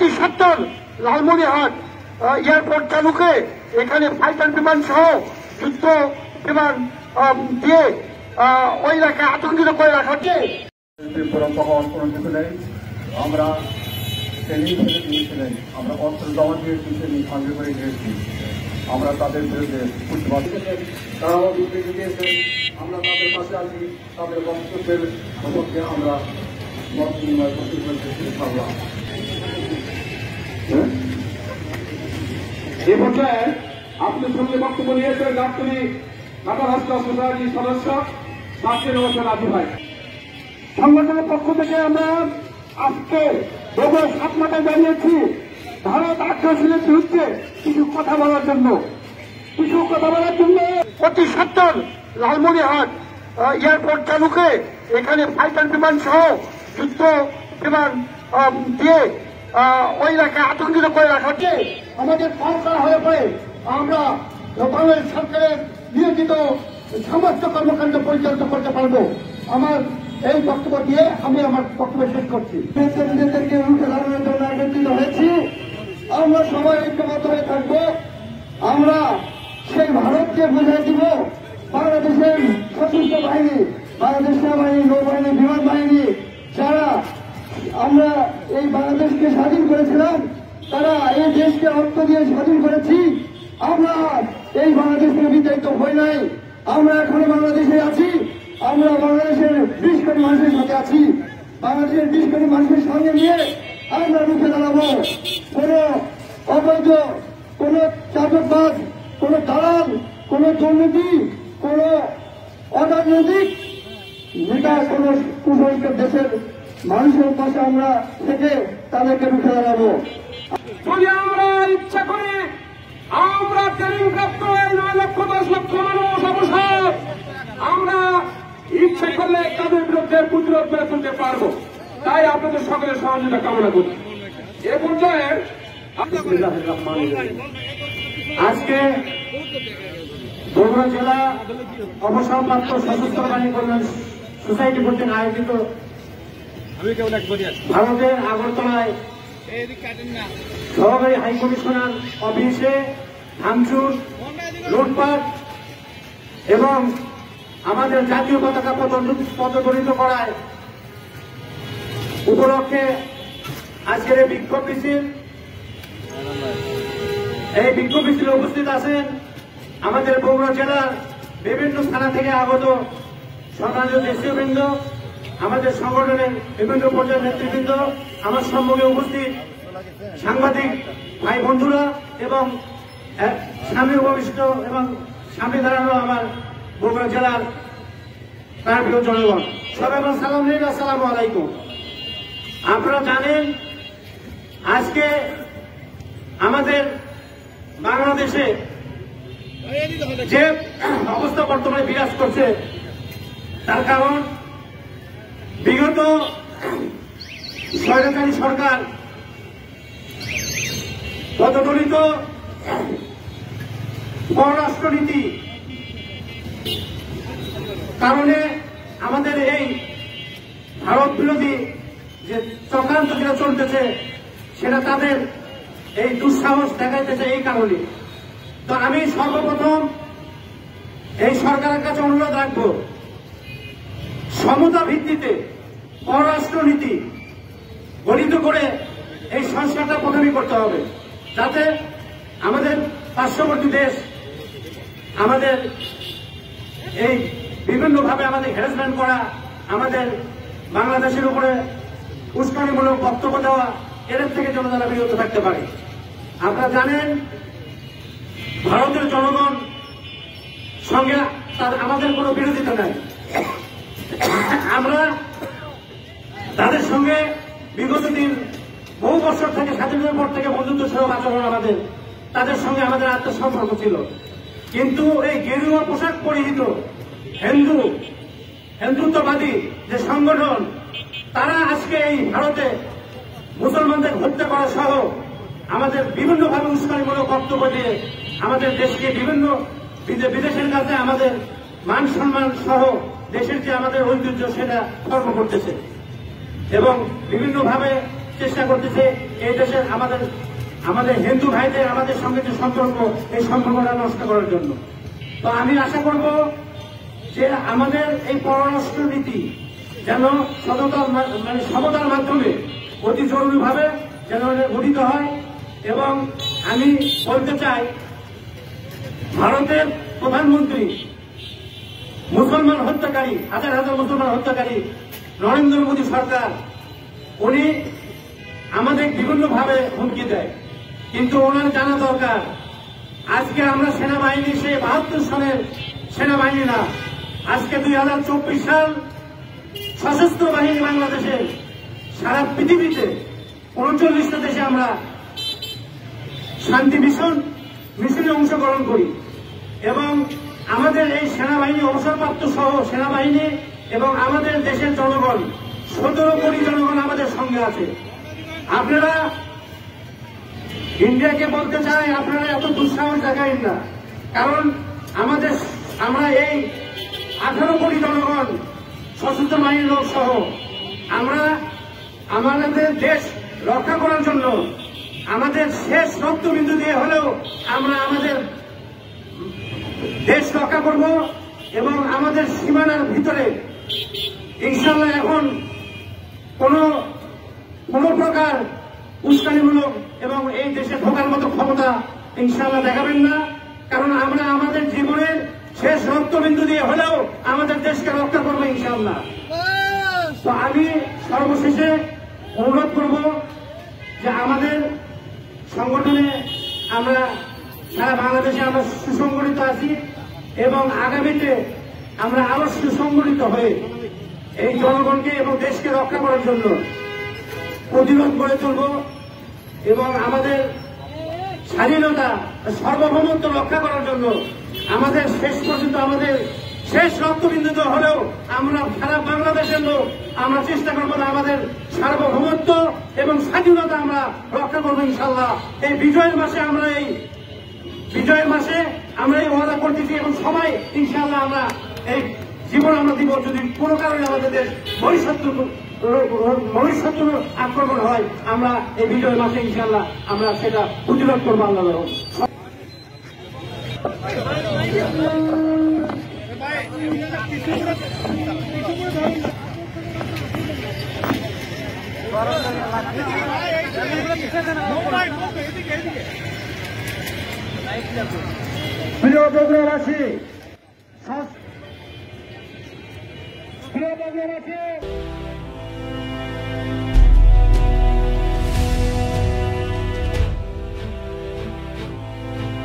অতি সত্তর লালমনিরহাট এয়ারপোর্ট চালুকে এখানে ফাইটার বিমান সহ যুদ্ধ বিমান দিয়ে ওই এলাকায় আতঙ্কিত করে রাখা হচ্ছে। কোনো কিছু নেই, আমরা ট্রেনিং ফেলে দিয়েছিলেন, আমরা অস্ত্র জমা দিয়ে দিয়েছিলেন, সঙ্গে করে দিয়েছি। আমরা তাদের বিরুদ্ধে প্রতিবাদ তারাও বিবৃতি দিয়েছেন, আমরা তাদের পাশে আছি, তাদের বক্তব্যের সম্পর্কে আমরা মত বিনিময় করতে পেরেছি। এ পর্যায়ে আপনার সঙ্গে বক্তব্য নিয়েছেন গাবতলী ঢাকা রাষ্ট্র সোসাইটির সদস্য সাকির হোসেন রাজু ভাই। সংগঠনের পক্ষ থেকে আমরা আজকে বহু সাতমাটায় দাঁড়িয়েছি ভারত আগ্রাসনের বিরুদ্ধে কিছু কথা বলার জন্য অতি সত্তর লালমনিরহাট এয়ারপোর্ট চালুকে এখানে ফাইটার বিমান সহ যুদ্ধ বিমান দিয়ে ওই এলাকায় আতঙ্কিত করে রাখা হচ্ছে। আমাদের সরকার হয়ে পড়ে আমরা বাংলাদেশ সরকারের নিয়োজিত সমস্ত কর্মকাণ্ড পরিচালিত করতে পারবো। আমার এই বক্তব্য দিয়ে আমি আমার বক্তব্য শেষ করছি। নিজেদেরকে রুখে দাঁড়ানোর জন্য একত্রিত হয়েছি। আমরা সবাই ঐক্যবদ্ধ হয়ে থাকবো। আমরা সেই ভারতকে বুঝিয়ে দিব বাংলাদেশের সশস্ত্র বাহিনী, বাংলাদেশ সেনাবাহিনী, নৌবাহিনী, বিমান বাহিনী যারা আমরা এই বাংলাদেশকে স্বাধীন করেছিলাম, তারা এই দেশকে রক্ত দিয়ে স্বাধীন করেছি। আমরা এই বাংলাদেশ থেকে বিতাড়িত হই নাই, আমরা এখনো বাংলাদেশে আছি। আমরা বাংলাদেশের 20 কোটি মানুষের সাথে আছি। বাংলাদেশের 20 কোটি মানুষের সঙ্গে নিয়ে আমরা রুখে দাঁড়াবো। কোন অবৈধ, কোন চাঁদবাজ, কোন দালাল, কোন দুর্নীতি, কোন অরাজনৈতিক নেতা, কোন কুসংস্কার দেশের মানুষের পাশে আমরা থেকে তাদেরকে রুখে দাঁড়াবো। যদি আমরা ইচ্ছা করি আমরা ট্রেনিং প্রাপ্ত 9 লক্ষ 10 লক্ষ মানুষ অবসর আমরা ইচ্ছা করলে তাদের বিরুদ্ধে প্রতিরোধ করে তুলতে পারবো। তাই আপনাদের সকলের সহযোগিতা কামনা করি। এ পর্যায়ে আজকে বগুড়া জেলা অবসরপ্রাপ্ত সশস্ত্র বাহিনী কল্যাণ সোসাইটি কর্তৃক আয়োজিত ভারতের আগরতলায় সহকারী হাইকমিশনার অফিসে ভাঙচুর, লুটপাট এবং আমাদের জাতীয় পতাকা পদদলিত করায় উপলক্ষে আজকের এই বিক্ষোভ মিছিল। এই বিক্ষোভ মিছিলে উপস্থিত আছেন আমাদের বগুড়া জেলার বিভিন্ন থানা থেকে আগত সম্মানীয় দেশীয়বৃন্দ, আমাদের সংগঠনের বিভিন্ন পর্যায়ের নেতৃবৃন্দ, আমার সম্মুখে উপস্থিত সাংবাদিক ভাই বন্ধুরা এবং সামনে উপবিষ্ট এবং সামনে দাঁড়ানো আমার বগুড়া জেলার প্রাণপ্রিয় জনগণ, সবাই আমার সালাম নিন। আসসালামু আলাইকুম। আপনারা জানেন আজকে আমাদের বাংলাদেশে যে অবস্থা বর্তমানে বিরাজ করছে তার কারণ বিগত স্বৈরাচারী সরকার পদদলিত পররাষ্ট্রনীতি কারণে আমাদের এই ভারত বিরোধী যে চক্রান্ত যেটা চলতেছে সেটা তাদের এই দুঃসাহস দেখাইতেছে। এই কারণে তো আমি সর্বপ্রথম এই সরকারের কাছে অনুরোধ রাখবো, সমতা ভিত্তিতে পররাষ্ট্রনীতি গঠিত করে এই সংস্কারটা প্রথমেই করতে হবে, যাতে আমাদের পার্শ্ববর্তী দেশ আমাদের এই বিভিন্নভাবে আমাদের হ্যারাসমেন্ট করা, আমাদের বাংলাদেশের উপরে উস্কানিমূলক বক্তব্য দেওয়া, এর থেকে যেন তারা বিরত থাকতে পারে। আপনারা জানেন ভারতের জনগণ সঙ্গে আমাদের কোনো বিরোধিতা নাই। আমরা তাদের সঙ্গে বিগত দিন বহু বছর থেকে, স্বাধীনতার পর থেকে বন্ধুত্ব সহ আচরণ আমাদের, তাদের সঙ্গে আমাদের আত্মসম্পর্ক ছিল। কিন্তু এই গেরুয়া পোশাক পরিহিত হিন্দুত্ববাদী যে সংগঠন, তারা আজকে এই ভারতে মুসলমানদের হত্যা করা সহ আমাদের বিভিন্নভাবে উস্কানিমূলক বক্তব্য দিয়ে আমাদের দেশকে বিভিন্ন বিদেশের কাছে আমাদের মান সম্মান সহ দেশের যে আমাদের ঐতিহ্য সেটা খর্ব করতেছে এবং বিভিন্নভাবে চেষ্টা করতেছে এই দেশের আমাদের হিন্দু ভাইদের আমাদের সঙ্গে যে সম্পর্ক, এই সম্পর্কটা নষ্ট করার জন্য। তো আমি আশা করব যে আমাদের এই পররাষ্ট্র নীতি যেন সমতার মাধ্যমে অতি জরুরিভাবে যেন গঠিত হয়। এবং আমি বলতে চাই, ভারতের প্রধানমন্ত্রী মুসলমান হত্যাকারী, হাজার হাজার মুসলমান হত্যাকারী নরেন্দ্র মোদী সরকার, উনি আমাদের বিভিন্নভাবে হুমকি দেয়, কিন্তু ওনার জানা দরকার আজকে আমরা সেনাবাহিনী সেই ৭২ সনের সেনাবাহিনী না, আজকে 2024 সাল সশস্ত্র বাহিনী বাংলাদেশের সারা পৃথিবীতে ৩৯টা দেশে আমরা শান্তি মিশনে অংশগ্রহণ করি। এবং আমাদের এই সেনাবাহিনী অবসরপ্রাপ্ত সহ সেনাবাহিনী এবং আমাদের দেশের জনগণ ১৭ কোটি জনগণ আমাদের সঙ্গে আছে। আপনারা ইন্ডিয়াকে বলতে চাই, আপনারা এত দুঃসাহস দেখাইন না, কারণ আমরা এই 18 কোটি জনগণ সশস্ত্র বাহিনীর লোক সহ আমরা আমাদের দেশ রক্ষা করার জন্য আমাদের শেষ রক্তবিন্দু দিয়ে হলেও আমরা আমাদের দেশ রক্ষা করব। এবং আমাদের সীমানার ভিতরে ইনশাল্লাহ এখন কোন প্রকার উস্কানিমূলক এবং এই দেশে ঢোকার মতো ক্ষমতা ইনশাল্লাহ দেখাবেন না, কারণ আমরা আমাদের জীবনের শেষ রক্তবিন্দু দিয়ে হলেও আমাদের দেশকে রক্ষা করবো ইনশাল্লাহ। তো আমি সর্বশেষে অনুরোধ করব যে আমাদের সংগঠনে আমরা সারা বাংলাদেশে আমরা সুসংগঠিত আছি এবং আগামীতে আমরা আরো সুসংগঠিত হয়ে এই জনগণকে এবং দেশকে রক্ষা করার জন্য প্রতিরোধ গড়ে তুলব এবং আমাদের স্বাধীনতা সার্বভৌমত্ব রক্ষা করার জন্য আমাদের শেষ পর্যন্ত আমাদের শেষ রক্তবিন্দুতে হলেও আমরা সারা বাংলাদেশের লোক আমরা চেষ্টা করবো আমাদের সার্বভৌমত্ব এবং স্বাধীনতা আমরা রক্ষা করবো ইনশাল্লাহ। এই বিজয়ের মাসে আমরা এই ওয়াদা করতেছি এবং সবাই ইনশাল্লাহ আমরা এই জীবন আমরা দিব, যদি কোনো কারণে আমাদের দেশ ভবিষ্যৎ আক্রমণ হয় আমরা এই বিজয়ের মাসে ইনশাল্লাহ আমরা সেটা প্রতিরোধ করবো আল্লাহ। প্রিয় বগুড়াবাসী, প্রিয় বগুড়াবাসী